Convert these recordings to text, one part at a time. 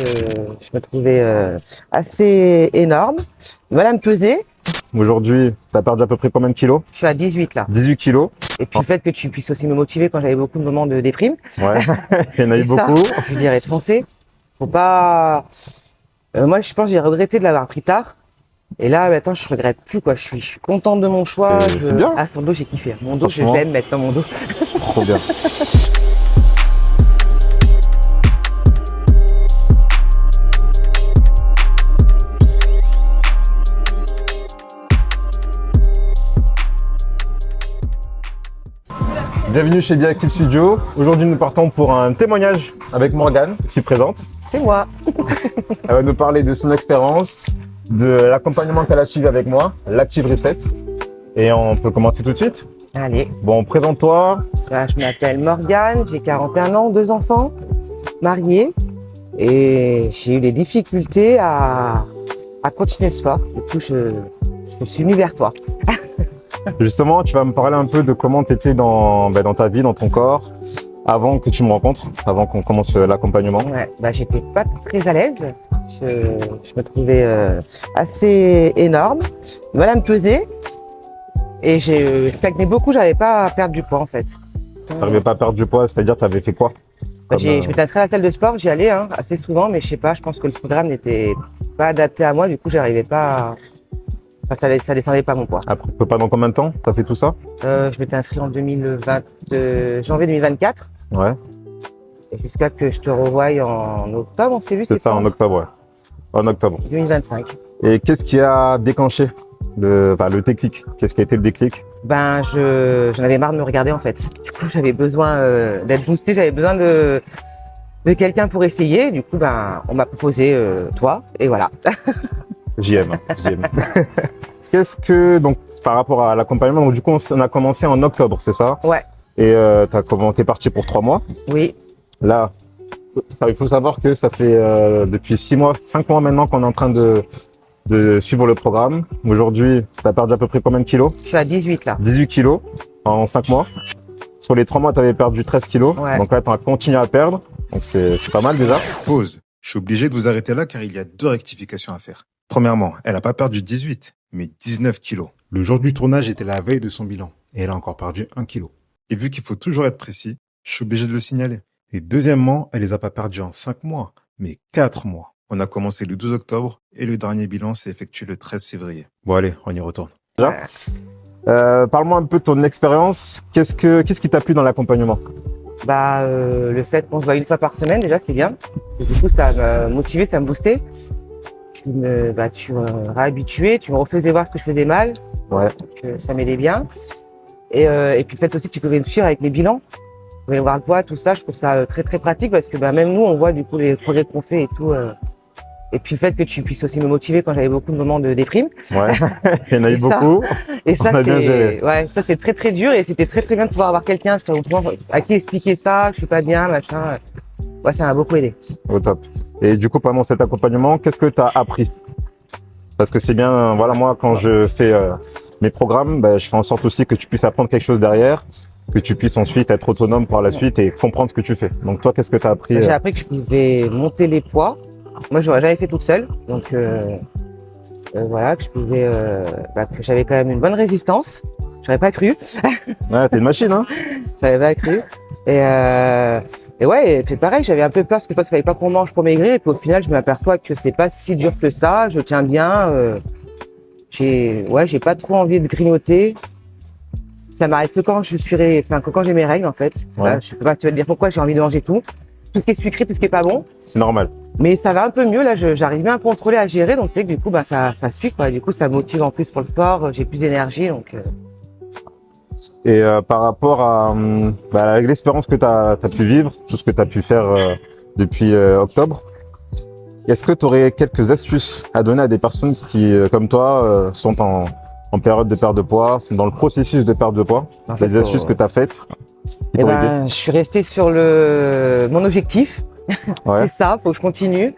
je me trouvais assez énorme. Voilà me peser. Aujourd'hui, tu as perdu à peu près combien de kilos? Je suis à 18 là. 18 kilos. Et puis le fait que tu puisses aussi me motiver quand j'avais beaucoup de moments de déprime. Ouais, il y en a eu Et ça, beaucoup. je dirais de foncer. Faut pas. Moi, je pense que j'ai regretté de l'avoir pris tard. Et là, maintenant, je regrette plus quoi. Je suis contente de mon choix. C'est bien. Ah, son dos, j'ai kiffé. Mon dos, je Franchement. vais me mettre dans mon dos. Trop bien. Bienvenue chez Diactive Studio. Aujourd'hui, nous partons pour un témoignage avec Morgane, ici présente. C'est moi. Elle va nous parler de son expérience, de l'accompagnement qu'elle a suivi avec moi, l'Active Reset. Et on peut commencer tout de suite. Allez. Bon, présente-toi. Je m'appelle Morgane, j'ai 41 ans, 2 enfants, mariée. Et j'ai eu des difficultés à continuer le sport. Du coup, je me suis venue vers toi. Justement, tu vas me parler un peu de comment tu étais dans ta vie, dans ton corps, avant que tu me rencontres, avant qu'on commence l'accompagnement. Ouais, j'étais pas très à l'aise. Je me trouvais assez énorme. Voilà me peser. Et j'ai stagné beaucoup, j'avais pas à perdre du poids en fait. Tu n'arrivais pas à perdre du poids, c'est-à-dire tu avais fait quoi? Je m'étais inscrite à la salle de sport, j'y allais assez souvent, mais je sais pas, je pense que le programme n'était pas adapté à moi, du coup j'arrivais pas ça descendait pas mon poids. Après, pendant combien de temps tu as fait tout ça? Je m'étais inscrit en janvier 2024. Ouais. Et jusqu'à que je te revoie en octobre, on s'est vu, C'est ça, quand en octobre, ouais. En octobre. 2025. Et qu'est-ce qui a déclenché le déclic? Qu'est-ce qui a été le déclic? J'en avais marre de me regarder en fait. Du coup, j'avais besoin d'être boostée, j'avais besoin de quelqu'un pour essayer. Du coup, on m'a proposé toi, et voilà. JM. Qu'est-ce que, donc, par rapport à l'accompagnement, donc du coup, on a commencé en octobre, c'est ça? Ouais. Et t'es parti pour 3 mois. Oui. Là, il faut savoir que ça fait depuis 6 mois, 5 mois maintenant qu'on est en train de suivre le programme. Aujourd'hui, tu as perdu à peu près combien de kilos? Je suis à 18 là. 18 kilos en 5 mois. Sur les 3 mois, tu avais perdu 13 kilos. Ouais. Donc là, tu as continué à perdre. Donc c'est pas mal déjà. Pause. Je suis obligé de vous arrêter là car il y a 2 rectifications à faire. Premièrement, elle n'a pas perdu 18, mais 19 kilos. Le jour du tournage était la veille de son bilan et elle a encore perdu 1 kilo. Et vu qu'il faut toujours être précis, je suis obligé de le signaler. Et deuxièmement, elle les a pas perdus en 5 mois, mais 4 mois. On a commencé le 12 octobre et le dernier bilan s'est effectué le 13 février. Bon allez, on y retourne. Déjà. Parle-moi un peu de ton expérience. Qu'est-ce qui t'a plu dans l'accompagnement? Le fait qu'on se voit une fois par semaine, déjà, c'était bien. Parce que du coup, ça m'a motivé, ça me boostait. Tu me réhabituais, tu me refaisais voir ce que je faisais mal. Ouais. Donc, ça m'aidait bien. Et puis le fait aussi que tu pouvais me suivre avec mes bilans. Tu pouvais voir le poids, tout ça, je trouve ça très très pratique parce que même nous, on voit du coup les progrès qu'on fait et tout. Et puis le fait que tu puisses aussi me motiver quand j'avais beaucoup de moments de déprime. Ouais, il y en a eu beaucoup. Et ça, On a bien géré. ouais, ça c'est très très dur et c'était très très bien de pouvoir avoir quelqu'un à qui expliquer ça, que je suis pas bien, machin. Ouais, ça m'a beaucoup aidé. Au top. Et du coup, pendant cet accompagnement, qu'est-ce que tu as appris? Parce que c'est bien, voilà, moi, quand je fais mes programmes, je fais en sorte aussi que tu puisses apprendre quelque chose derrière, que tu puisses ensuite être autonome par la suite et comprendre ce que tu fais. Donc toi, qu'est-ce que tu as appris? J'ai appris que je pouvais monter les poids. Moi, je l'aurais jamais fait toute seule. Donc voilà, que je pouvais, que j'avais quand même une bonne résistance. J'aurais pas cru. Ouais, t'es une machine, hein? J'avais pas cru. Et ouais, c'est pareil, j'avais un peu peur parce que je fallait pas qu'on mange pour maigrir. Et puis au final, je m'aperçois que c'est pas si dur que ça. Je tiens bien. J'ai pas trop envie de grignoter. Ça m'arrive que quand quand j'ai mes règles en fait. Ouais. Là, je peux pas te dire pourquoi j'ai envie de manger tout. Tout ce qui est sucré, tout ce qui est pas bon. C'est normal. Mais ça va un peu mieux là, j'arrive bien à contrôler, à gérer. Donc c'est que du coup, ça suit quoi. Du coup, ça me motive en plus pour le sport. J'ai plus d'énergie donc. Et par rapport à avec l'expérience que tu as pu vivre, tout ce que tu as pu faire depuis octobre, est-ce que tu aurais quelques astuces à donner à des personnes qui, comme toi, sont en période de perte de poids, sont dans le processus de perte de poids? En fait, Les astuces que tu as faites qui t'ont aidé? Je suis restée sur mon objectif. Ouais. C'est ça, faut que je continue.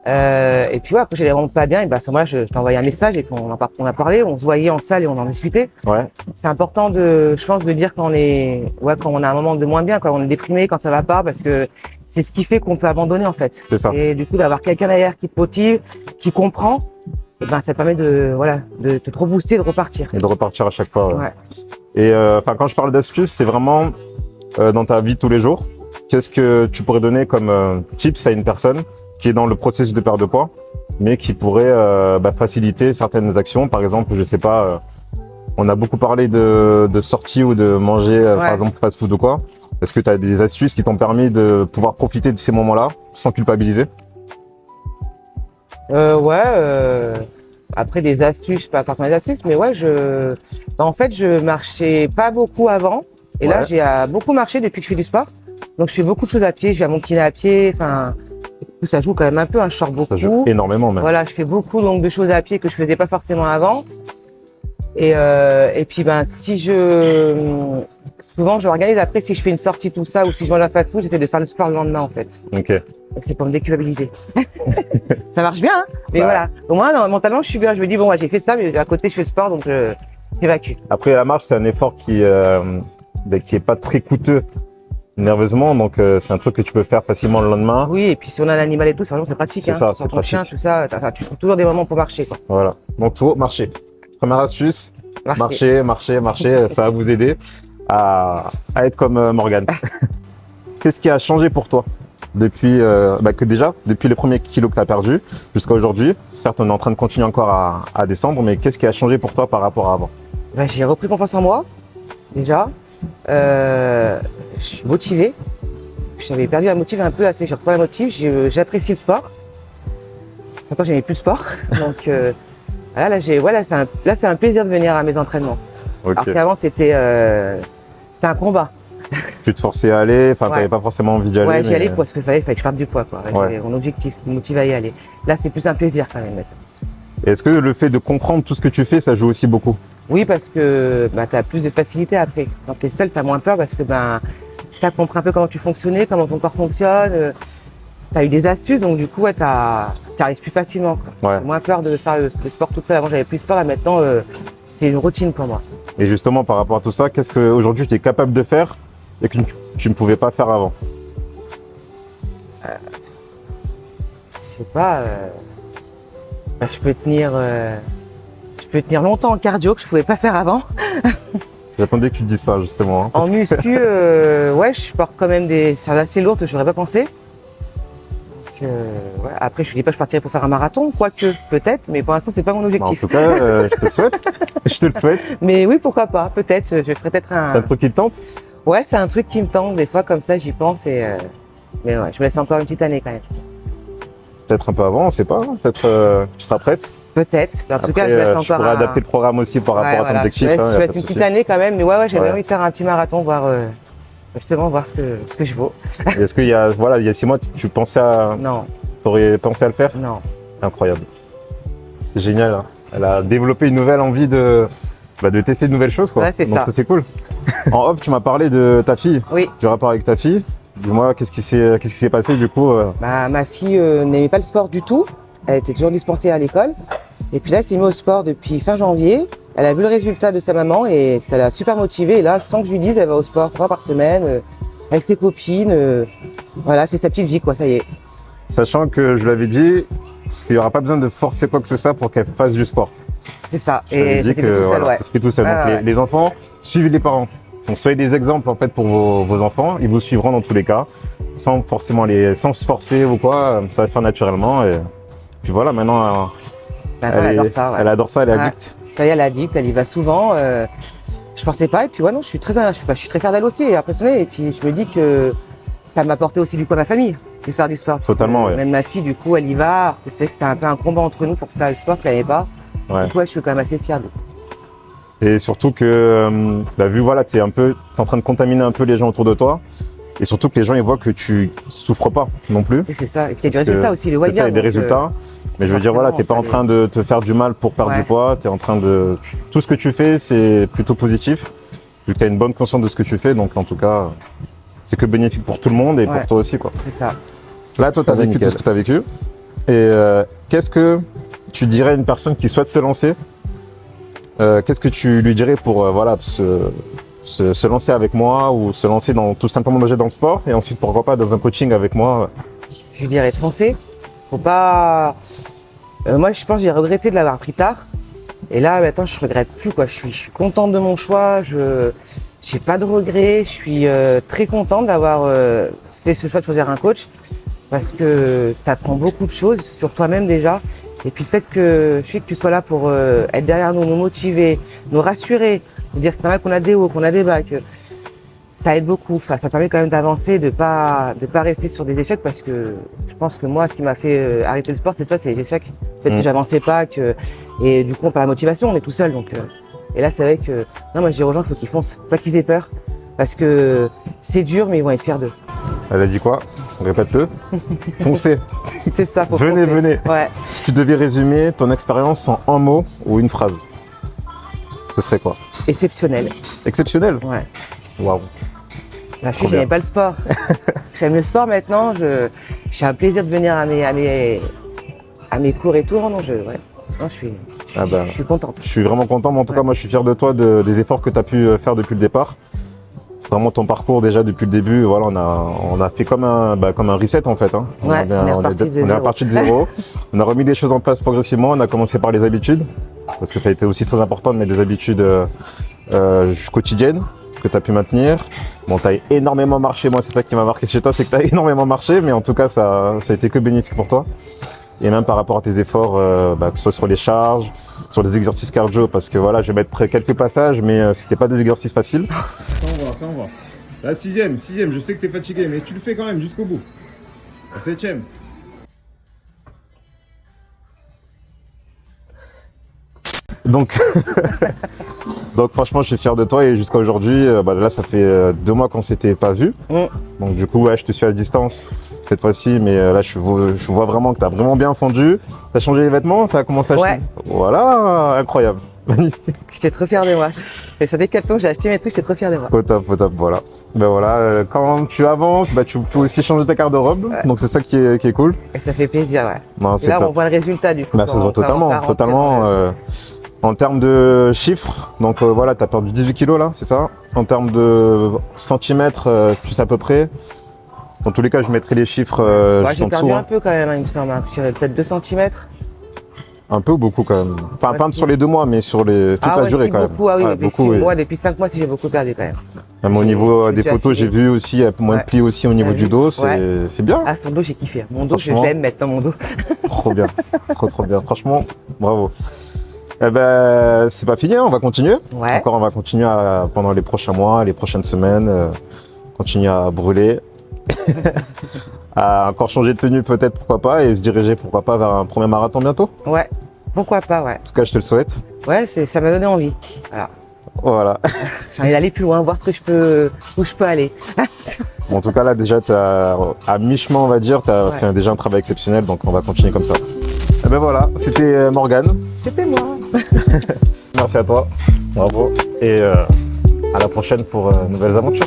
Et puis ouais, après j'allais vraiment pas bien, et ben à ce moment-là, je t'envoyais un message et puis on a parlé, on se voyait en salle et on en discutait. Ouais, C'est important je pense, de dire quand quand on a un moment de moins bien, quand on est déprimé, quand ça va pas, parce que c'est ce qui fait qu'on peut abandonner en fait. c'est ça. Et du coup, d'avoir quelqu'un derrière qui te motive, qui comprend, et ben ça te permet de te rebooster, de repartir. Et de repartir à chaque fois. Ouais. Ouais. Et quand je parle d'astuces, c'est vraiment dans ta vie de tous les jours. Qu'est-ce que tu pourrais donner comme tips à une personne qui est dans le processus de perte de poids, mais qui pourrait faciliter certaines actions? Par exemple, je sais pas, on a beaucoup parlé de sorties ou de manger, par exemple, fast-food ou quoi. Est-ce que tu as des astuces qui t'ont permis de pouvoir profiter de ces moments-là sans culpabiliser? Après des astuces, pas forcément des astuces, mais ouais, en fait, je marchais pas beaucoup avant. Et là, j'ai beaucoup marché depuis que je fais du sport. Donc, je fais beaucoup de choses à pied. Je vais à mon kiné à pied. Enfin, ça joue quand même un peu. Je sors beaucoup. Ça joue énormément même. Voilà, je fais beaucoup donc de choses à pied que je faisais pas forcément avant. Et puis, souvent, je organise après si je fais une sortie, tout ça, ou si je mange un fast-food, j'essaie de faire le sport le lendemain, en fait. Ok. Donc, c'est pour me déculpabiliser. Ça marche bien, hein, mais Ouais. voilà. Au moins, non, mentalement, je suis bien. Je me dis, bon, j'ai fait ça, mais à côté, je fais le sport, donc j'évacue. Après, la marche, c'est un effort qui est pas très coûteux nerveusement, donc c'est un truc que tu peux faire facilement le lendemain. Oui, et puis si on a un animal et tout, c'est pratique. C'est hein. ça, Sur c'est ton chien, pratique. tout ça, tu trouves toujours des moments pour marcher, quoi. Voilà. Donc, faut marcher. Première astuce, marcher, ça va vous aider à être comme Morgane. Qu'est-ce qui a changé pour toi depuis depuis les premiers kilos que tu as perdus jusqu'à aujourd'hui? Certes, on est en train de continuer encore à descendre, mais qu'est-ce qui a changé pour toi par rapport à avant? J'ai repris confiance en moi, déjà. Je suis motivée. J'avais perdu la motive un peu, là, tu sais, j'ai retrouvé la motive. J'apprécie le sport. Pourtant, j'aimais plus le sport. Donc là, c'est un plaisir de venir à mes entraînements. Ok. Alors qu'avant, c'était un combat. Tu te forçais à aller, enfin, Ouais. t'avais pas forcément envie d'y aller. Ouais, j'y mais- allais parce qu'il fallait que je perde du poids, quoi. Ouais. J'avais mon objectif, ce qui me motive à y aller. Là, c'est plus un plaisir quand même. Est-ce que le fait de comprendre tout ce que tu fais, ça joue aussi beaucoup? Oui, parce que tu as plus de facilité après. Quand tu es seul, tu as moins peur parce que tu as compris un peu comment tu fonctionnais, comment ton corps fonctionne. Tu as eu des astuces, donc du coup, tu arrives plus facilement. Ouais. J'ai moins peur de faire le sport toute seule. Avant, j'avais plus peur. Là, maintenant, c'est une routine pour moi. Et justement, par rapport à tout ça, qu'est-ce qu'aujourd'hui tu es capable de faire et que tu ne pouvais pas faire avant? Je sais pas. Je peux tenir longtemps en cardio que je pouvais pas faire avant. J'attendais que tu te dises ça, justement. hein, parce En que- muscu, ouais, je porte quand même des charges assez lourdes que je n'aurais pas pensé. Donc, ouais. Après, je ne dis pas que je partirais pour faire un marathon, quoique, peut-être, mais pour l'instant, c'est pas mon En objectif. tout cas, je te le souhaite. Je te le souhaite. Mais oui, pourquoi pas, peut-être, je ferai peut-être C'est un truc qui te tente? Ouais, c'est un truc qui me tente, des fois, comme ça, j'y pense mais ouais, je me laisse encore une petite année quand même. Peut-être un peu avant, on sait pas. Peut-être tu seras prête. Peut-être, mais en tout Après, cas, je me laisse tu encore pourras adapter le programme aussi par rapport Ouais, à ton voilà. objectif. Je hein, y a laisse pas de une petite souci. année quand même, mais ouais, j'avais Ouais. envie de faire un petit marathon, justement, voir ce que je vaux. Et est-ce qu'il y a, voilà, il y a 6 mois, tu pensais Non, t'aurais pensé à le faire? non. Incroyable. C'est génial. Hein. Elle a développé une nouvelle envie de tester de nouvelles choses, quoi. Ouais, c'est Donc ça. c'est cool. En off, tu m'as parlé de ta fille, Oui. du rapport avec ta fille. Dis-moi, qu'est-ce qui s'est passé du coup Ma fille n'aimait pas le sport du tout. Elle était toujours dispensée à l'école. Et puis là, elle s'est mise au sport depuis fin janvier. Elle a vu le résultat de sa maman et ça l'a super motivée. Et là, sans que je lui dise, elle va au sport 3 par semaine avec ses copines. Voilà, elle fait sa petite vie, quoi, ça y est. Sachant que je l'avais dit, il n'y aura pas besoin de forcer quoi que ce soit pour qu'elle fasse du sport. C'est ça. Je l'avais Et dit ça s'est fait tout seul, voilà, ouais. ça se fait tout seul. Ah, Donc ouais. les enfants, suivez les parents. Donc soyez des exemples en fait pour vos enfants. Ils vous suivront dans tous les cas, sans se forcer ou quoi. Ça va se faire naturellement. Et puis voilà, maintenant, Maintenant, elle adore ça, ouais. elle adore ça, elle est Ouais. addict. Ça y est, elle est addict, elle y va souvent. Je pensais pas. Et puis, ouais, non, je suis très fière d'elle aussi et impressionnée. Et puis, je me dis que ça m'a apporté aussi du coup à ma famille de faire du sport. Parce Totalement, que ouais. Même ma fille, du coup, elle y va. Alors que c'est que c'était un peu un combat entre nous pour que ça le sport, ce qu'elle n'avait pas. Ouais. Donc, ouais, je suis quand même assez fière de. Et surtout que, vu voilà, t'es en train de contaminer un peu les gens autour de toi. Et surtout que les gens ils voient que tu souffres pas non plus. Et c'est ça. Et puis, il y a des Parce que résultats aussi, les voient C'est ça, il y a bien. des donc, résultats. Mais je veux dire, voilà, t'es pas en forcément, train de te faire du mal pour perdre Ouais. du poids. T'es en train de. Tout ce que tu fais, c'est plutôt positif. Vu que t'as une bonne conscience de ce que tu fais. Donc, en tout cas, c'est que bénéfique pour tout le monde et Ouais. pour toi aussi, quoi. C'est ça. Là, toi, t'as Ouais, vécu tout nickel. ce que t'as vécu. Et qu'est-ce que tu dirais à une personne qui souhaite se lancer? Qu'est-ce que tu lui dirais pour voilà, se lancer avec moi ou se lancer tout simplement déjà dans le sport et ensuite pourquoi pas dans un coaching avec moi? Je lui dirais de foncer. Faut pas. Moi, je pense que j'ai regretté de l'avoir pris tard. Et là, maintenant, je regrette plus, quoi. Je suis contente de mon choix. J'ai pas de regrets. Je suis très contente d'avoir fait ce choix de choisir un coach parce que tu apprends beaucoup de choses sur toi-même déjà. Et puis le fait que tu sois là pour être derrière nous, nous motiver, nous rassurer, nous dire c'est normal qu'on a des hauts, qu'on a des bas, que ça aide beaucoup. Enfin, ça permet quand même d'avancer, de pas rester sur des échecs parce que je pense que moi, ce qui m'a fait arrêter le sport, c'est ça, c'est les échecs. Le fait que j'avançais pas, et du coup, on perd la motivation, on est tout seul. Donc, et là, c'est vrai que non, moi, je dis aux gens qu'il faut qu'ils foncent, pas qu'ils aient peur, parce que c'est dur, mais ils vont être fiers d'eux. Elle a dit quoi? Répète-le. Foncez. C'est ça. Faut venez, foncer. venez. Ouais. Si tu devais résumer ton expérience en un mot ou une phrase, ce serait quoi? Exceptionnel. Exceptionnel. Ouais. Waouh. Là, Trop j'aimais bien. pas le sport. J'aime le sport maintenant. J'ai un plaisir de venir à mes cours et tout. Non, je suis contente. Je suis vraiment content, mais en tout cas, moi, je suis fier de toi, des efforts que tu as pu faire depuis le départ. Vraiment, ton parcours, déjà, depuis le début, voilà, on a fait comme un reset, en fait. Hein. Ouais, on est reparti de on est zéro. reparti de zéro. On a remis les choses en place progressivement. On a commencé par les habitudes, parce que ça a été aussi très important de mettre des habitudes quotidiennes que tu as pu maintenir. Bon, tu as énormément marché. Moi, c'est ça qui m'a marqué chez toi, c'est que tu as énormément marché, mais en tout cas, ça a été que bénéfique pour toi. Et même par rapport à tes efforts, que ce soit sur les charges, sur les exercices cardio, parce que voilà, je vais mettre quelques passages, mais c'était pas des exercices faciles. Ça envoie. La sixième, je sais que t'es fatigué, mais tu le fais quand même jusqu'au bout. La septième. Donc, donc franchement, je suis fier de toi et jusqu'à aujourd'hui, là, ça fait 2 mois qu'on s'était pas vu. Donc du coup, ouais, je te suis à distance cette fois-ci, mais là, je vois vraiment que tu as vraiment bien fondu. Tu as changé les vêtements, tu as commencé à acheter. Ouais. Voilà, incroyable. Magnifique. J'étais trop fière de moi. Sur Decathlon, j'ai acheté mes trucs, j'étais trop fière de moi. Au top, voilà. Ben voilà, quand tu avances, tu peux aussi changer ta garde-robe, Ouais. donc c'est ça qui est cool. Et ça fait plaisir, ouais. Non, Et c'est là, top. on voit le résultat du coup. Bah, ça se quand voit on commence à rentrer totalement. dans le- En termes de chiffres, donc voilà, tu as perdu 18 kilos là, c'est ça. En termes de centimètres, tu sais à peu près. Dans tous les cas, je mettrai les chiffres Ouais, juste j'ai en perdu dessous. un peu quand même, hein, il me semble. J'ai peut-être 2 cm. Un peu ou beaucoup quand même. Enfin, Ouais, pas si. sur les 2 mois, mais sur toute la durée si, quand beaucoup, même. ah oui, Ouais, depuis beaucoup, 6 oui. mois, depuis 5 mois, si j'ai beaucoup perdu quand même. Même au niveau Je des suis photos, assez- j'ai vu aussi, il y a moins de Ouais. plis aussi au niveau T'as du vu dos, Ouais. c'est bien. Ah, son dos, j'ai kiffé. Mon dos, Franchement. j'aime maintenant mon dos. Trop bien, trop bien. Franchement, bravo. Eh ben, c'est pas fini, hein, on va continuer. Ouais. Encore, on va continuer pendant les prochains mois, les prochaines semaines, continuer à brûler, à encore changer de tenue peut-être, pourquoi pas, et se diriger pourquoi pas vers un premier marathon bientôt. Ouais. Pourquoi pas, ouais. En tout cas, je te le souhaite. Ouais, ça m'a donné envie. Voilà. Voilà. J'ai envie d'aller plus loin, voir où je peux aller. Bon, en tout cas, là, déjà, à mi-chemin, on va dire, tu as Ouais. fait déjà un travail exceptionnel, donc on va continuer comme ça. Eh ben voilà, c'était Morgane. C'était moi. Merci à toi. Bravo. Et à la prochaine pour nouvelles aventures.